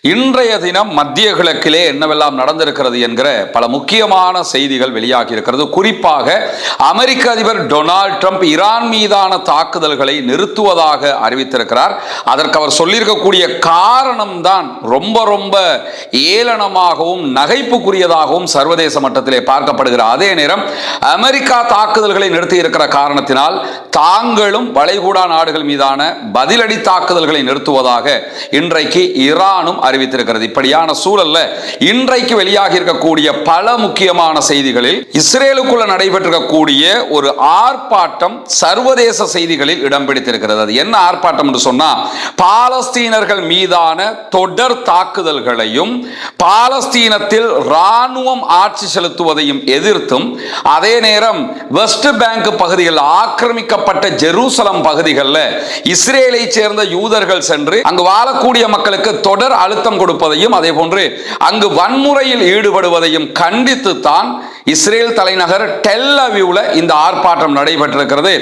இன்றைய தினம் மத்திய கிழக்கிலே என்னவெல்லாம் நடந்திருக்கிறது என்கிற பல முக்கியமான செய்திகள் வெளியாகி இருக்கிறது. குறிப்பாக அமெரிக்க அதிபர் டொனால்ட் ட்ரம்ப் ஈரான் மீதான தாக்குதல்களை நிறுத்துவதாக அறிவித்திருக்கிறார். அதற்கு அவர் சொல்லியிருக்கக்கூடிய காரணம் தான் ரொம்ப ஏளனமாகவும் நகைப்புக்குரியதாகவும் சர்வதேச மட்டத்திலே பார்க்கப்படுகிற அதே நேரம் அமெரிக்கா தாக்குதல்களை நிறுத்தி இருக்கிற காரணத்தினால் தாங்களும் வளைகுடா நாடுகள் மீதான பதிலடி தாக்குதல்களை நிறுத்துவதாக இன்றைக்கு ஈரானும் அறிவித்திருக்கிறது. இப்படியான சூழல்ல இன்றைக்கு வெளியாகி இருக்கக்கூடிய பல முக்கியமான செய்திகளில் இஸ்ரேலுக்குள்ள நடைபெற்றிருக்கக்கூடிய ஒரு ஆர்ப்பாட்டம் சர்வதேச செய்திகளில் இடம் பிடித்திருக்கிறது. அது என்ன ஆர்ப்பாட்டம் என்று சொன்னா, பாலஸ்தீனர்கள் மீதான தொடர் தாக்குதல்களையும் பாலஸ்தீனத்தில் ராணுவம் ஆட்சி செலுத்துவதையும் எதிர்த்தும், அதே நேரம் வெஸ்ட் பேங்க் பகுதியில் ஆக்கிரமிக்கப்பட்ட ஜெருசலம் பகுதிகளில் இஸ்ரேலை சேர்ந்த யூதர்கள் சென்று அங்கு வாழக்கூடிய மக்களுக்கு தொடர் அழுத்தம் கொடுப்பதையும் அதே போன்று அங்கு வன்முறையில் ஈடுபடுவதையும் கண்டித்து தான் இஸ்ரேல் தலைநகர் டெல் அவீவ்ல இந்த ஆர்ப்பாட்டம் நடைபெற்றிருக்கிறது.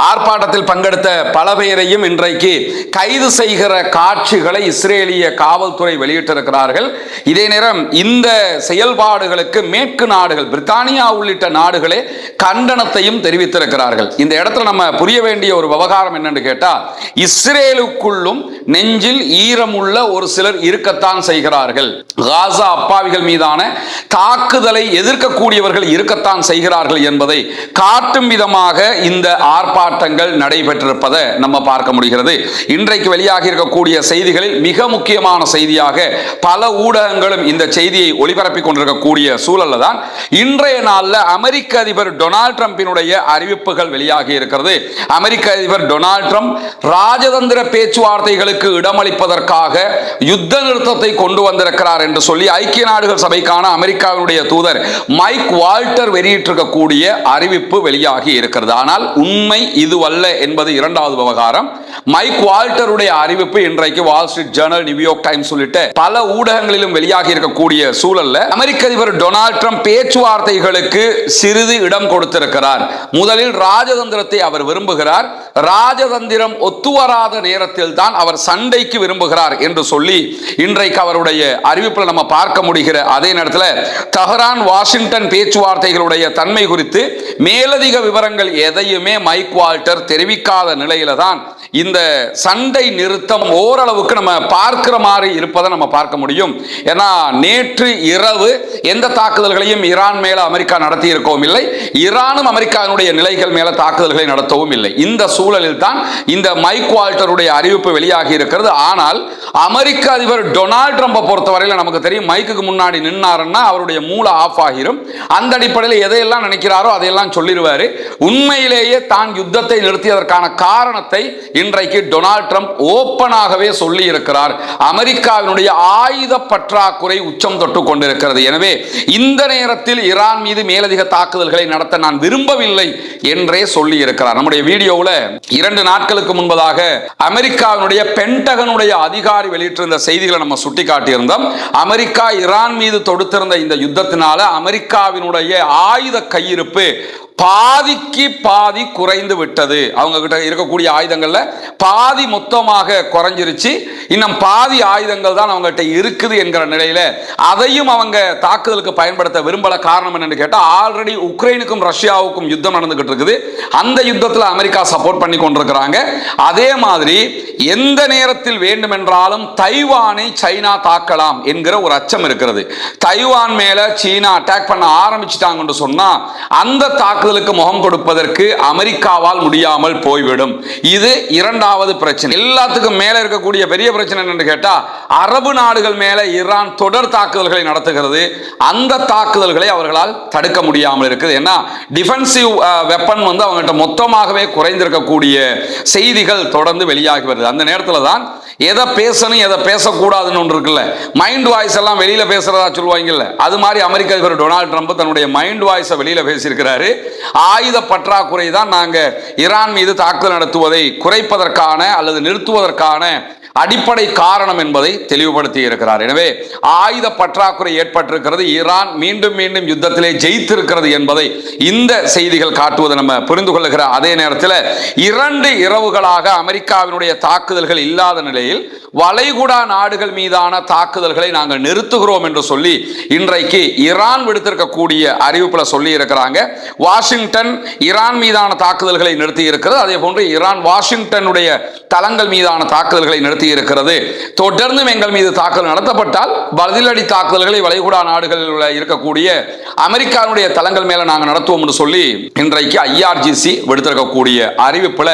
ஆர்ப்பாட்டத்தில் பங்கெடுத்த பல பேரையும் இன்றைக்கு கைது செய்கிற காட்சிகளை இஸ்ரேலிய காவல்துறை வெளியிட்டிருக்கிறார்கள். இதே நேரம் இந்த செயல்பாடுகளுக்கு மேற்கு நாடுகள், பிரித்தானியா உள்ளிட்ட நாடுகளே கண்டனத்தையும் தெரிவித்திருக்கிறார்கள். இந்த இடத்துல நம்ம புரிய வேண்டிய ஒரு விவகாரம் என்னன்னு கேட்டா, இஸ்ரேலுக்குள்ளும் நெஞ்சில் ஈரமுள்ள ஒரு சிலர் இருக்கத்தான் செய்கிறார்கள். காசா அப்பாவிகள் மீதான தாக்குதலை எதிர்க்கக்கூடியவர்கள் இருக்கத்தான் செய்கிறார்கள் என்பதை காட்டும் விதமாக இந்த ஆர்ப்பாட்டங்கள் நடைபெற்றிருப்பதை நம்ம பார்க்க முடிகிறது. இன்றைக்கு வெளியாகி இருக்கக்கூடிய செய்திகளில் மிக முக்கியமான செய்தியாக பல ஊடகங்களும் இந்த செய்தியை ஒளிபரப்பிக் கொண்டிருக்கக்கூடிய சூழல்ல தான் இன்றைய நாளில் அமெரிக்க அதிபர் டொனால்ட் ட்ரம்பினுடைய அறிவிப்புகள் வெளியாகி இருக்கிறது. அமெரிக்க அதிபர் டொனால்ட் ட்ரம்ப் ராஜதந்திர பேச்சுவார்த்தைகளுக்கு இடமளிப்பதற்காக யுத்த நிறுத்தத்தை கொண்டு வந்திருக்கிறார் என்று சொல்லி ஐக்கிய நாடுகள் சபைக்கான அமெரிக்காவினுடைய தூதர் மைக் வால்டர் வெளியிட்டிருக்கக்கூடிய அறிவிப்பு வெளியாகி இருக்கிறது. ஆனால் உண்மை இதுவல்ல என்பது இரண்டாவது விவகாரம். மைக் வால்டருடைய அறிவிப்பு இன்றைக்கு Wall Street journal, New York times உள்ளிட்ட பல ஊடகங்களிலும் வெளியாகி இருக்கக்கூடிய சூழல்ல அமெரிக்க அதிபர் டொனால்ட் ட்ரம்ப் பேச்சுவார்த்தைகளுக்கு சிறிது இடம் கொடுத்திருக்கிறார். முதலில் ராஜதந்திரத்தை அவர் விரும்புகிறார். ராஜதந்திரம் ஒத்துவராத நேரத்தில் தான் அவர் சண்டைக்கு விரும்புகிறார் என்று சொல்லி இன்றைக்கு அவருடைய அறிவிப்பில் நம்ம பார்க்க முடிகிற அதே நேரத்தில் தெஹ்ரான் வாஷிங்டன் பேச்சுவார்த்தைகளுடைய தன்மை குறித்து மேலதிக விவரங்கள் எதையுமே மைக் வால்டர் தெரிவிக்காத நிலையில தான் இந்த சண்டை நிறுத்தம் ஓரளவுக்கு நம்ம பார்க்கிற மாதிரி இருப்பதை நம்ம பார்க்க முடியும். ஏன்னா நேற்று இரவு எந்த தாக்குதல்களையும் ஈரான் மேல அமெரிக்கா நடத்தி இருக்கவும் இல்லை, ஈரானும் அமெரிக்காவினுடைய நிலைகள் மேல தாக்குதல்களை நடத்தவும் இல்லை. இந்த சூழலில் தான் இந்த மைக் வால்டருடைய அறிவிப்பு வெளியாகி இருக்கிறது. ஆனால் அமெரிக்க அதிபர் டொனால்ட் ட்ரம்பை பொறுத்தவரையில் நமக்கு தெரியும், மைக்குக்கு முன்னாடி நின்னாருன்னா அவருடைய மூளை ஆஃப் ஆகிரும். அந்த அடிப்படையில் எதையெல்லாம் நினைக்கிறாரோ அதையெல்லாம் சொல்லிடுவாரு. உண்மையிலேயே தான் யுத்தத்தை நிறுத்தியதற்கான காரணத்தை இன்றைக்கு டொனால்ட் ட்ரம்ப் ஓப்பனாகவே சொல்லி இருக்கிறார். அமெரிக்காவினுடைய ஆயுத பற்றாக்குறை உச்சம் தொட்டு கொண்டிருக்கிறது. எனவே இந்த நேரத்தில் ஈரான் மீது மேலதிக தாக்குதல்களை நடத்த நான் விரும்பவில்லை என்றே சொல்லி இருக்கிறார். நம்முடைய வீடியோவில் 2 நாட்களுக்கு முன்பதாக அமெரிக்காவினுடைய பென்டகனுடைய அதிகாரி வெளியிட்டிருந்த செய்திகளை நம்ம சுட்டி காட்டியிருந்தோம். அமெரிக்கா ஈரான் மீது தொடுத்திருந்த இந்த யுத்தத்தினால அமெரிக்காவினுடைய ஆயுத கையிருப்பு பாதிக்கு பாதி குறைந்து விட்டது. அவங்க கிட்ட இருக்கக்கூடிய ஆயுதங்கள்ல பாதி மொத்தமாக குறைஞ்சிருச்சு. இன்னும் பாதி ஆயுதங்கள் தான் அவங்க கிட்ட இருக்குது என்கிற நிலையில அதையும் அவங்க தாக்குதலுக்கு பயன்படுத்த விரும்பல. காரணம் என்னன்னு கேட்டா, ஆல்ரெடி உக்ரைனுக்கும் ரஷ்யாவுக்கும் யுத்தம் நடந்துகிட்டு இருக்குது. அந்த யுத்தத்தில் அமெரிக்கா சப்போர்ட் பண்ணி கொண்டிருக்கிறாங்க. அதே மாதிரி எந்த நேரத்தில் வேண்டுமென்றாலும் தைவானை சைனா தாக்கலாம் என்கிற ஒரு அச்சம் இருக்கிறது. தைவான் மேல சீனா அட்டாக் பண்ண ஆரம்பிச்சிட்டாங்கன்னு சொன்னா அந்த தாக்குதலுக்கு முகம் கொடுப்பதற்கு அமெரிக்காவால் முடியாமல் போய்விடும். இது இரண்டாவது பிரச்சனை. எல்லாத்துக்கும் மேல இருக்கக்கூடிய பெரிய பிரச்சனை என்னன்னு கேட்டா, அரபு நாடுகள் மேல ஈரான் தொடர் தாக்குதல்களை நடத்துகிறது. அந்த தாக்குதல்களை அவர்களால் தடுக்க முடியாமல் இருக்குது. ஏன்னா டிஃபென்சிவ் வெப்பன் அவங்ககிட்ட மொத்தமாகவே குறைந்திருக்கக்கூடிய செய்திகள் தொடர்ந்து வெளியாகி வருது. அந்த நேரத்தில் தான் எதை பேசணும் எதை பேசக்கூடாதுன்னு ஒன்று இருக்குல்ல, மைண்ட் வாய்ஸ் எல்லாம் வெளியில பேசுறதா சொல்லுவாங்கல்ல, அது மாதிரி அமெரிக்க அதிபர் டொனால்ட் ட்ரம்ப் தன்னுடைய மைண்ட் வாய்ஸை வெளியில பேசியிருக்கிறாரு. ஆயுத பற்றாக்குறை தான் நாங்க ஈரான் மீது தாக்குதல் நடத்துவதை குறைப்பதற்கான அல்லது நிறுத்துவதற்கான அடிப்படை காரணம் என்பதை தெளிவுபடுத்தி இருக்கிறார். எனவே ஆயுத பற்றாக்குறை ஏற்பட்டிருக்கிறது, ஈரான் மீண்டும் மீண்டும் யுத்தத்திலே ஜெயித்திருக்கிறது என்பதை இந்த செய்திகள் காட்டுவதை நம்ம புரிந்து கொள்ளுகிற அதே நேரத்தில் 2 இரவுகளாக அமெரிக்காவினுடைய தாக்குதல்கள் இல்லாத நிலையில் வளைகுடா நாடுகள் மீதான தாக்குதல்களை நாங்கள் நிறுத்துகிறோம் என்று சொல்லி இன்றைக்கு ஈரான் விடுத்திருக்கக்கூடிய அறிவிப்புல சொல்லி இருக்கிறாங்க. வாஷிங்டன் ஈரான் மீதான தாக்குதல்களை நிறுத்தி இருக்கிறது. அதே போன்று ஈரான் வாஷிங்டனுடைய தளங்கள் மீதான தாக்குதல்களை நிறுத்தி இருக்கிறது. தொடர்ந்தும் எங்கள் மீது தாக்குதல் நடத்தப்பட்டால் பதிலடி தாக்குதல்களை வளைகுடா நாடுகளில் இருக்கக்கூடிய அமெரிக்காவுடைய தளங்கள் மேல நாங்கள் நடத்துவோம் என்று சொல்லி இன்றைக்கு IRGC விடுத்திருக்கக்கூடிய அறிவிப்புல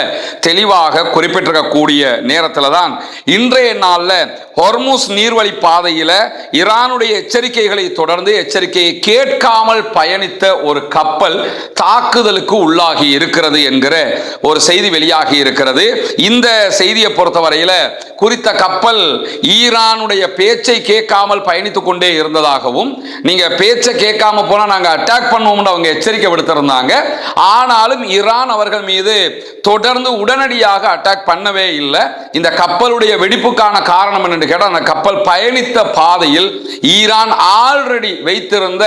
தெளிவாக குறிப்பிட்டிருக்கக்கூடிய நேரத்தில் தான் இன்றைய நாள்ல ஹொர்முஸ் நீர்வழி பாதையில ஈரானுடைய எச்சரிக்கைகளை தொடர்ந்து எச்சரிக்கையை கேட்காமல் பயணித்த ஒரு கப்பல் தாக்குதலுக்கு உள்ளாகி இருக்கிறது என்கிற ஒரு செய்தி வெளியாகி இருக்கிறது. இந்த செய்தியை பொறுத்தவரையில குறித்த கப்பல் ஈரானுடைய பேச்சை கேட்காமல் பயணித்துக் கொண்டே இருந்ததாகவும், நீங்க பேச்சை கேட்காம போனா நாங்க அட்டாக் பண்ணுவோம்னு அவங்க எச்சரிக்கை விடுத்திருந்தாங்க. ஆனாலும் ஈரான் அவர்கள் மீது தொடர்ந்து உடனடியாக அட்டாக் பண்ணவே இல்லை. இந்த கப்பலுடைய வெடிப்புக்கான காரணம் என்னன்னு கேட்டால், அந்த கப்பல் பயணித்த பாதையில் ஈரான் ஆல்ரெடி வைத்திருந்த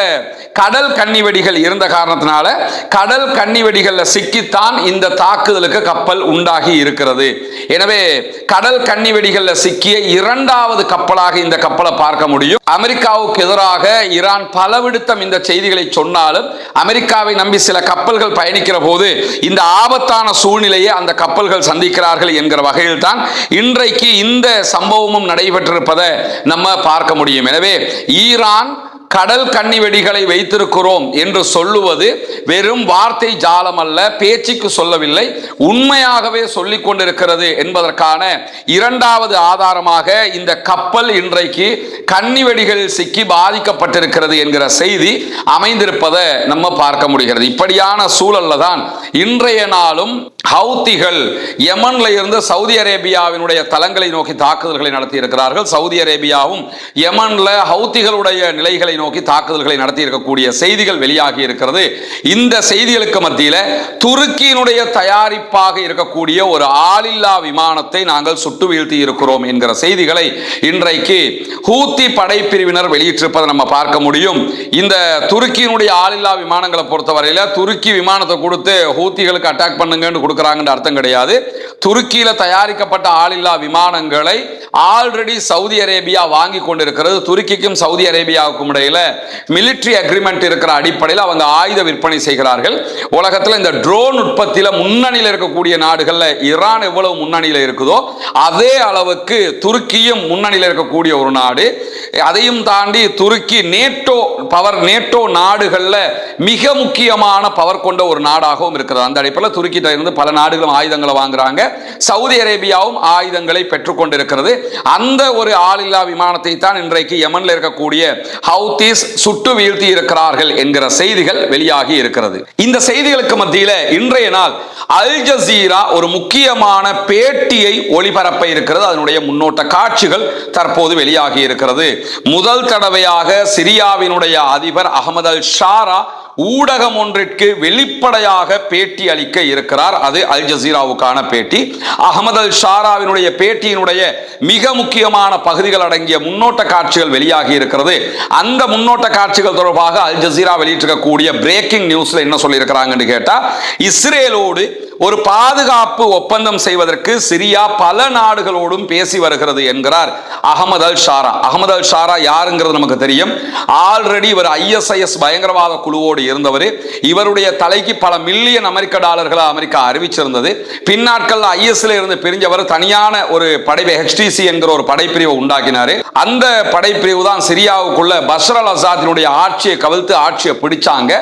கடல் கன்னிவெடிகள் இருந்த காரணத்தினால கடல் கன்னிவெடிகள்ல சிக்கித்தான் இந்த தாக்குதலுக்கு கப்பல் உண்டாகி இருக்கிறது. எனவே கடல் கன்னிவெடிகள்ல சிக்கிய இரண்டாவது கப்பலாக இந்த கப்பலை பார்க்க முடியும். அமெரிக்காவுக்கு எதிராக ஈரான் பலவிடுத்தம் இந்த செய்திகளை சொன்னாலும் அமெரிக்காவை நம்பி சில கப்பல்கள் பயணிக்கிற போது இந்த ஆபத்தான சூழ்நிலையை அந்த கப்பல்கள் சந்திக்கிறார்கள் என்கிற வகையில் தான் இன்றைக்கு இந்த சம்பவமும் நடைபெற்றிருப்பதை நம்ம பார்க்க முடியும். எனவே ஈரான் கடல் கன்னிவெடிகளை வைத்திருக்கிறோம் என்று சொல்லுவது வெறும் வார்த்தை ஜாலம் அல்ல, பேச்சுக்கு சொல்லவில்லை, உண்மையாகவே சொல்லிக் கொண்டிருக்கிறது என்பதற்கான இரண்டாவது ஆதாரமாக இந்த கப்பல் இன்றைக்கு கன்னிவெடிகளில் சிக்கி பாதிக்கப்பட்டிருக்கிறது என்கிற செய்தி அமைந்திருப்பதை நம்ம பார்க்க முடிகிறது. இப்படியான சூழல்ல தான் இன்றைய நாளும் ஹவுத்திகள் யமன்ல இருந்து சவுதி அரேபியாவினுடைய தளங்களை நோக்கி தாக்குதல்களை நடத்தி இருக்கிறார்கள். சவுதி அரேபியாவும் யமன்ல ஹவுத்திகளுடைய நிலைகளை நோக்கி தாக்குதல்களை நடத்தி இருக்கக்கூடிய செய்திகள் வெளியாகி இருக்கிறது. இந்த செய்திகளுக்கு மத்தியில துருக்கியினுடைய தயாரிப்பாக இருக்கக்கூடிய ஒரு ஆளில்லா விமானத்தை நாங்கள் சுட்டு வீழ்த்தி இருக்கிறோம் என்கிற செய்திகளை இன்றைக்கு ஹூத்தி படைப்பிரிவினர் வெளியிட்டிருப்பதை நம்ம பார்க்க முடியும். இந்த துருக்கியினுடைய ஆளில்லா விமானங்களை பொறுத்தவரையில துருக்கி விமானத்தை கொடுத்து ஹூத்திகளுக்கு அட்டாக் பண்ணுங்கன்னு கொடுக்கறாங்கன்னு அர்த்தம் கிடையாது. துருக்கியில தயாரிக்கப்பட்ட ஆளில்லா விமானங்களை ஆல்ரெடி சவுதி அரேபியா வாங்கி கொண்டிருக்கிறது. துருக்கிக்கும் சவுதி அரேபியாவுக்கும் இடையில மிலிட்டரி அக்ரிமெண்ட் இருக்கிற அடிப்படையில் அவங்க ஆயுத விற்பனை செய்கிறார்கள். உலகத்தில் இந்த ட்ரோன் உற்பத்தியில முன்னணியில் இருக்கக்கூடிய நாடுகள்ல ஈரான் எவ்வளவு முன்னணியில் இருக்குதோ அதே அளவுக்கு துருக்கியும் முன்னணியில் இருக்கக்கூடிய ஒரு நாடு. அதையும் தாண்டி துருக்கி நேட்டோ நாடுகள்ல மிக முக்கியமான பவர் கொண்ட ஒரு நாடாகவும் இருக்கிறது. அந்த அடிப்படையில் துருக்கிட்ட இருந்து பல நாடுகளும் ஆயுதங்களை வாங்குறாங்க. சவுதி அரேபியாவும் ஆயுதங்களை பெற்றுக் கொண்டிருக்கிறது. அந்த ஒரு ஆளில்லா விமானத்தை தான் இன்றைக்கு யமன்ல இருக்கக்கூடிய ஹவுத்திஸ் சுட்டு வீழ்த்தி இருக்கிறார்கள் என்கிற செய்திகள் வெளியாகி இருக்கிறது. இந்த செய்திகளுக்கு மத்தியில இன்றைய நாள் அல் ஜசீரா ஒரு முக்கியமான பேட்டியை ஒளிபரப்ப இருக்கிறது. அதனுடைய முன்னோட்ட காட்சிகள் தற்போது வெளியாகி இருக்கிறது. முதல் தடவையாக சிரியாவினுடைய அதிபர் அகமது அல் ஷாரா ஊடகம் ஒன்றிற்கு வெளிப்படையாக பேட்டி அளிக்க இருக்கிறார். அது அல் ஜசீராவுக்கான பேட்டி. அகமது அல் ஷாராவினுடைய பேட்டியினுடைய மிக முக்கியமான பகுதிகள் அடங்கிய முன்னோட்ட காட்சிகள் வெளியாகி இருக்கிறது. அந்த முன்னோட்ட காட்சிகள் தொடர்பாக அல் ஜசீரா வெளியிட்டிருக்கக்கூடிய பிரேக்கிங் நியூஸ்ல என்ன சொல்லி இருக்கிறாங்கன்னு கேட்டா, இஸ்ரேலோடு ஒரு பாதுகாப்பு ஒப்பந்தம் செய்வதற்கு சிரியா பல நாடுகளோடும் பேசி வருகிறது என்கிறார் அகமது அல் ஷாரா. அகமது அல் ஷாரா யாருங்கிறது நமக்கு தெரியும். ஆல்ரெடி இவர் ISIS பயங்கரவாத குழுவோடு இருந்தவர். இவருடைய தலைக்கு பல மில்லியன் அமெரிக்க டாலர்களை அமெரிக்கா அறிவிச்சிருந்தது. பின்னாட்கள் ISல இருந்து பிரிஞ்சவர் தனியான ஒரு படைப்பு HTC என்கிற ஒரு படைப்பிரிவை உண்டாக்கினார். அந்த படைப்பிரிவு தான் சிரியாவுக்குள்ள பஷர் அல் அசாதினுடைய ஆட்சியை கவிழ்த்து ஆட்சியை பிடிச்சாங்க.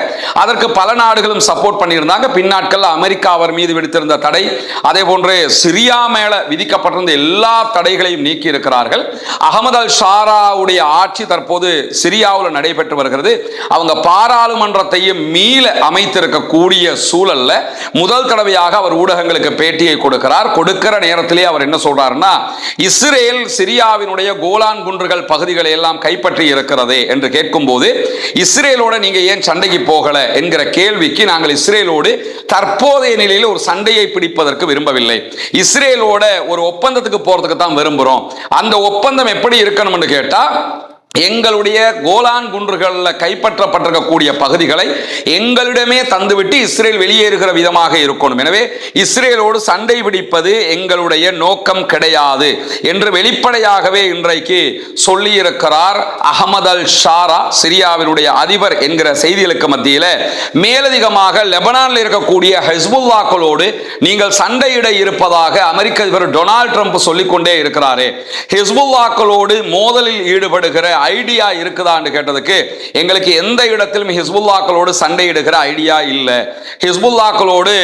அதற்கு பல நாடுகளும் சப்போர்ட் பண்ணியிருந்தாங்க. பின்னாட்கள் அமெரிக்கா அவர் மீது விடுத்திருந்த தடை, அதே போன்று சிரியா மேல விதிக்கப்பட்டிருந்த எல்லா தடைகளையும் நீக்கி இருக்கிறார்கள். அகமது அல் ஷாராவுடைய ஆட்சி தற்போது சிரியாவில் நடைபெற்று வருகிறது. அவங்க பாராளுமன்றத்தையும் மீள அமைத்திருக்கக்கூடிய சூழல்ல முதல் தடவையாக அவர் ஊடகங்களுக்கு பேட்டியை கொடுக்கிறார். கொடுக்கிற நேரத்திலே அவர் என்ன சொல்றாருன்னா, இஸ்ரேல் சிரியாவினுடைய கோலான் குன்றுகள் பகுதிகளை எல்லாம் கைப்பற்றி இருக்கிறது என்று கேட்கும் போது, இஸ்ரேலோட நீங்க ஏன் சண்டைக்கு போகல என்கிற கேள்விக்கு, நாங்கள் இஸ்ரேலோடு தற்போதைய நிலையில் ஒரு சண்டையை பிடிப்பதற்கு விரும்பவில்லை, இஸ்ரேலோட ஒரு ஒப்பந்தத்துக்கு போறதுக்கு தான் விரும்புகிறோம். அந்த ஒப்பந்தம் எப்படி இருக்கணும்னு கேட்டா, எங்களுடைய கோலான் குன்றுகளில் கைப்பற்றப்பட்டிருக்கக்கூடிய பகுதிகளை எங்களிடமே தந்துவிட்டு இஸ்ரேல் வெளியேறுகிற விதமாக இருக்கணும். எனவே இஸ்ரேலோடு சண்டை பிடிப்பது எங்களுடைய நோக்கம் கிடையாது என்று வெளிப்படையாகவே இன்றைக்கு சொல்லியிருக்கிறார் அகமது அல் ஷாரா, சிரியாவினுடைய அதிபர் என்கிற செய்திகளுக்கு மத்தியில். மேலதிகமாக லெபனானில் இருக்கக்கூடிய ஹிஸ்புல்லாக்களோடு நீங்கள் சண்டையிட இருப்பதாக அமெரிக்க அதிபர் டொனால்ட் ட்ரம்ப் சொல்லிக்கொண்டே இருக்கிறாரே, ஹிஸ்புல்லாக்களோடு மோதலில் ஈடுபடுகிற ஐடியா இருக்குதான்னு கேட்டதுக்கு எங்களுக்கு எந்த இடத்திலும் ஹிஸ்புல்லாக்களோடு சண்டையிடுகிற ஐடியா இல்லை. ஹிஸ்புல்லாக்களோடு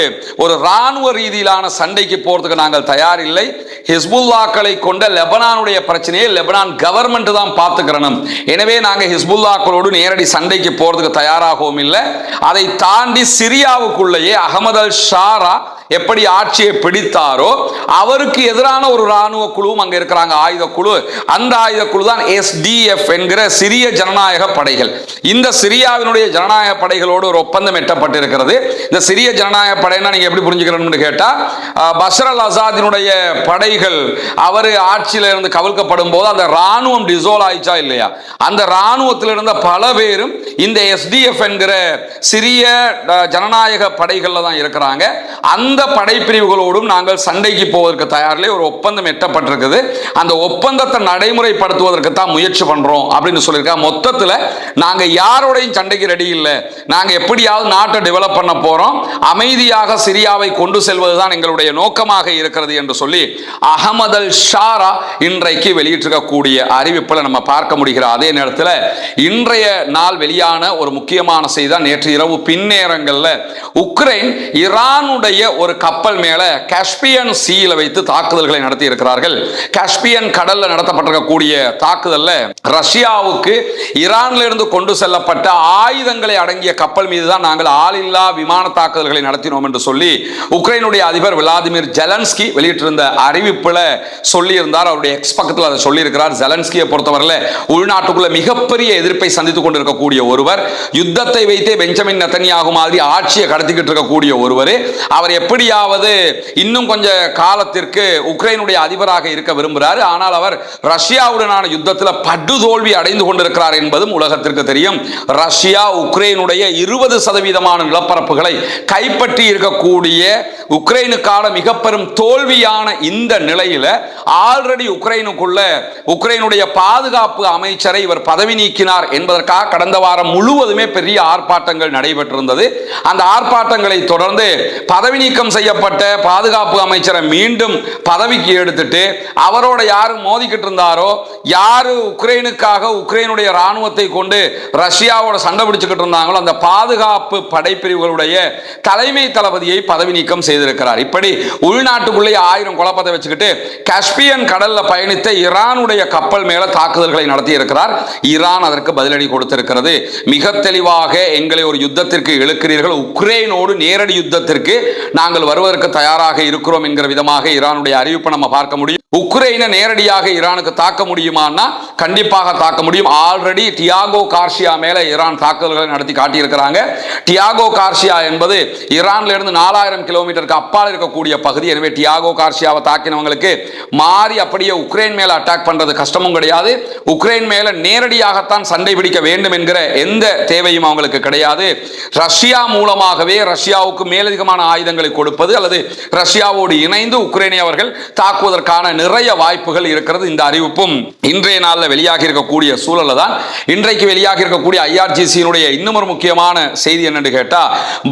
ஒரு ராணுவ ரீதியிலான சண்டைக்கு போறதுக்கு நாங்கள் தயார் இல்லை. ஹிஸ்புல்லாக்களை கொண்ட லெபனானுடைய பிரச்சனையை லெபனான் கவர்மெண்ட் தான் பார்த்துக்கிறணும். எனவே நாங்கள் ஹிஸ்புல்லாக்களோடு நேரடி சண்டைக்கு போறதுக்கு தயாராகவும் இல்லை. அதை தாண்டி சிரியாவுக்குள்ளேயே அகமது அல் ஷாரா எப்படி ஆட்சியை பிடித்தாரோ அவருக்கு எதிரான ஒரு ராணுவ குழுவும் அங்க இருக்கிறாங்க, ஆயுத குழு. அந்த ஆயுத குழு தான் SDF என்கிற சிரிய ஜனநாயக படைகள். இந்த சிரியாவினுடைய ஜனநாயக படைகளோடு ஒரு ஒப்பந்தம் எட்டப்பட்டிருக்கிறது. இந்த சிரிய ஜனநாயக படைனா நீங்க எப்படி புரிஞ்சுக்கணும்னு கேட்டா, பஷர் அல் அசாதினுடைய படைகள் அவர் ஆட்சியில இருந்து கவிழ்க்கப்படும் போது அந்த ராணுவம் டிசோல் ஆயிச்சா இல்லையா, அந்த ராணுவத்தில் இருந்த பல பேரும் இந்த SDF என்கிற சிரிய ஜனநாயக படைகள்ல தான் இருக்கிறாங்க. அந்த படைப்பிரிவுகளோடும் நாங்கள் சண்டைக்கு போவதற்கு தயாரில்லை. ஒரு ஒப்பந்தம் எட்டப்பட்டிருக்குது. அந்த ஒப்பந்தத்தை நடைமுறைப்படுத்துவதற்கு தான் முயற்சி பண்றோம் அப்படின்னு சொல்லியிருக்காங்க. மொத்தத்தில் நாங்க யாரோடையும் சண்டைக்கு ரெடி இல்லை. நாங்க எப்படியாவது நாட்டை டெவலப் பண்ண போறோம், அமைதியாக சிரியாவை கொண்டு செல்வதுதான் எங்களுடைய நோக்கமாக இருக்கிறது என்று சொல்லி அகமது அல் ஷாரா இன்றைக்கு வெளியிட்டிருக்கக்கூடிய அறிவிப்பில் நம்ம பார்க்க முடிகிற அதே நேரத்தில் இன்றைய நாள் வெளியான ஒரு முக்கியமான செய்தி தான், நேற்று இரவு பின்னேரங்களில் உக்ரைன் ஈரானுடைய ஒரு கப்பல் மேல காஸ்பியன் சீல வைத்து தாக்குதல்களை நடத்தி இருக்கிறார்கள். காஸ்பியன் கடல்ல நடத்தப்பட்டிருக்கக்கூடிய தாக்குதல்ல ரஷ்யாவுக்கு ஈரான்ல இருந்து கொண்டு செல்லப்பட்ட ஆயுதங்களை அடங்கிய கப்பல் மீது தான் நாங்கள் ஆளில்லா விமான தாக்குதல்களை நடத்தினோம் என்று சொல்லி உக்ரைனுடைய அதிபர் விளாடிமிர் ஜெலன்ஸ்கி வெளியிட்டிருந்த அறிவிப்புல சொல்லி இருந்தார். அவருடைய எக்ஸ் பக்கத்தில் அதை சொல்லி இருக்கிறார். ஜெலன்ஸ்கியை பொறுத்தவரையில் உள்நாட்டுக்குள்ள மிகப்பெரிய எதிர்ப்பை சந்தித்துக் கொண்டிருக்கக்கூடிய ஒருவர், யுத்தத்தை வைத்தே பெஞ்சமின் நெத்தன்யாகு மாதிரி ஆட்சியை கடத்திக்கிட்டு இருக்கக்கூடிய ஒருவர், அவர் எப்படியாவது இன்னும் கொஞ்ச காலத்திற்கு உக்ரைனுடைய அதிபராக இருக்க விரும்புகிறார். ஆனால் அவர் ரஷ்யாவுடனான யுத்தத்தில் படுதோல்வி அடைந்து கொண்டிருக்கிறார் என்பதும் உலகத்திற்கு தெரியும். ரஷ்யா உக்ரைனுடைய 20% நிலப்பரப்புகளை கைப்பற்றி இருக்கக்கூடிய உக்ரைனுக்கான மிக பெரும் தோல்வியான இந்த நிலையில ஆல்ரெடி உக்ரைனுடைய பாதுகாப்பு அமைச்சரை இவர் பதவி நீக்கினார் என்பதற்காக கடந்த வாரம் முழுவதுமே பெரிய ஆர்ப்பாட்டங்கள் நடைபெற்றிருந்தது. அந்த ஆர்ப்பாட்டங்களை தொடர்ந்து பதவி நீக்கம் செய்யப்பட்ட பாதுகாப்பு அமைச்சரை மீண்டும் பதவிக்கு எடுத்துட்டு அவரோட யாரு மோதிக்கிட்டு இருந்தாரோ, யாரு உக்ரைனுக்காக உக்ரைனுடைய ராணுவத்தை கொண்டு ரஷ்யாவோட சண்டை பிடிச்சுக்கிட்டு இருந்தாங்களோ அந்த பாதுகாப்பு படைப்பிரிவுகளுடைய தலைமை தளபதியை பதவி நீக்கம் செய்திருக்கிறார். இப்படி உள்நாட்டுக்குள்ளே 1000 குழப்பத்தை வச்சுக்கிட்டு காஸ்பியன் கடல்ல பயணித்த ஈரானுடைய கப்பல் மேல தாக்குதல்களை நடத்தி இருக்கிறார். ஈரான் அதற்கு பதிலடி கொடுத்திருக்கிறது. மிக தெளிவாக எங்களை ஒரு யுத்தத்திற்கு இழுக்கிறீர்கள், உக்ரைனோடு நேரடி யுத்தத்திற்கு நாங்கள் வருவதற்கு தயாராக இருக்கிறோம் என்கிற விதமாக ஈரானுடைய அறிவிப்பை நம்ம பார்க்க முடியும். உக்ரைனை நேரடியாக ஈரானுக்கு தாக்க முடியுமான்னா கண்டிப்பாக தாக்க முடியும். ஆல்ரெடி டியாகோ கார்சியா மேல ஈரான் தாக்குதல்களை நடத்தி காட்டியிருக்கிறாங்க. டியாகோ கார்சியா என்பது ஈரான்ல இருந்து 4000 கிலோமீட்டருக்கு அப்பால் இருக்கக்கூடிய பகுதி. எனவே டியாகோ கார்சியாவை தாக்கினவங்களுக்கு மாறி அப்படியே உக்ரைன் மேல அட்டாக் பண்றது கஷ்டமும் கிடையாது. உக்ரைன் மேல நேரடியாகத்தான் சண்டை பிடிக்க வேண்டும் என்கிற எந்த தேவையும் அவங்களுக்கு கிடையாது. ரஷ்யா மூலமாகவே ரஷ்யாவுக்கு மேலதிகமான ஆயுதங்களை கொடுப்பது அல்லது ரஷ்யாவோடு இணைந்து உக்ரைனை அவர்கள் தாக்குவதற்கான நிறைய வாய்ப்புகள் இருக்கிறது. இந்த அறிவிப்பும் இன்றைய நாளில் வெளியாகி இருக்கக்கூடிய சூழல்ல தான் இன்றைக்கு வெளியாகி இருக்கக்கூடிய IRGC-னுடைய இன்னும் ஒரு முக்கியமான செய்தி என்னன்னு கேட்டா,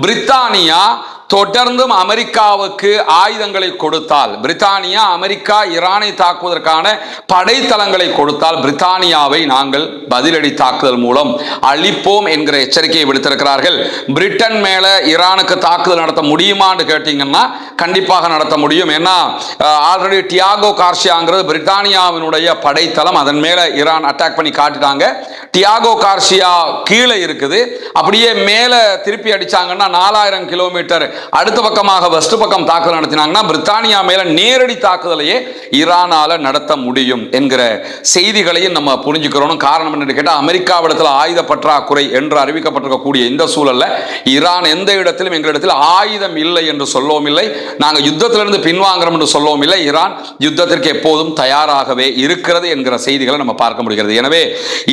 பிரித்தானியா தொடர்ந்தும் அமெரிக்காவுக்கு ஆயுதங்களை கொடுத்தால், பிரித்தானியா அமெரிக்கா ஈரானை தாக்குவதற்கான படைத்தளங்களை கொடுத்தால் பிரித்தானியாவை நாங்கள் பதிலடி தாக்குதல் மூலம் அழிப்போம் என்கிற எச்சரிக்கையை விடுத்திருக்கிறார்கள். பிரிட்டன் மேல ஈரானுக்கு தாக்குதல் நடத்த முடியுமான்னு கேட்டீங்கன்னா கண்டிப்பாக நடத்த முடியும். ஏன்னா ஆல்ரெடி டியாகோ கார்சியாங்கிறது பிரித்தானியாவினுடைய படைத்தளம், அதன் மேல ஈரான் அட்டாக் பண்ணி காட்டிட்டாங்க. டியாகோ கார்சியா கீழே இருக்குது. அப்படியே மேலே திருப்பி அடிச்சாங்கன்னா 4000 கிலோமீட்டர் அடுத்த பக்கமாக வெஸ்ட் பக்கம் தாக்குதல் நடத்தினாங்கன்னா பிரித்தானியா மேல நேரடி தாக்குதலையே ஈரானால நடத்த முடியும் என்கிற செய்திகளையும் நம்ம புரிஞ்சுக்கிறோம். காரணம் என்னன்னு கேட்டால், அமெரிக்காவிடத்தில் ஆயுத பற்றாக்குறை என்று அறிவிக்கப்பட்டிருக்கக்கூடிய இந்த சூழல்ல ஈரான் எந்த இடத்திலும் எங்களிடத்தில் ஆயுதம் இல்லை என்று சொல்லவும் இல்லை, நாங்கள் யுத்தத்திலிருந்து பின்வாங்குறோம் என்று சொல்லவும் இல்லை. ஈரான் யுத்தத்திற்கு எப்போதும் தயாராகவே இருக்கிறது என்கிற செய்திகளை நம்ம பார்க்க முடிகிறது. எனவே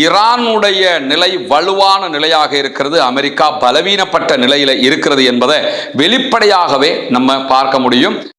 ஈரானுடைய நிலை வலுவான நிலையாக இருக்கிறது, அமெரிக்கா பலவீனப்பட்ட நிலையில இருக்கிறது என்பதை வெளிப்படையாகவே நம்ம பார்க்க முடியும்.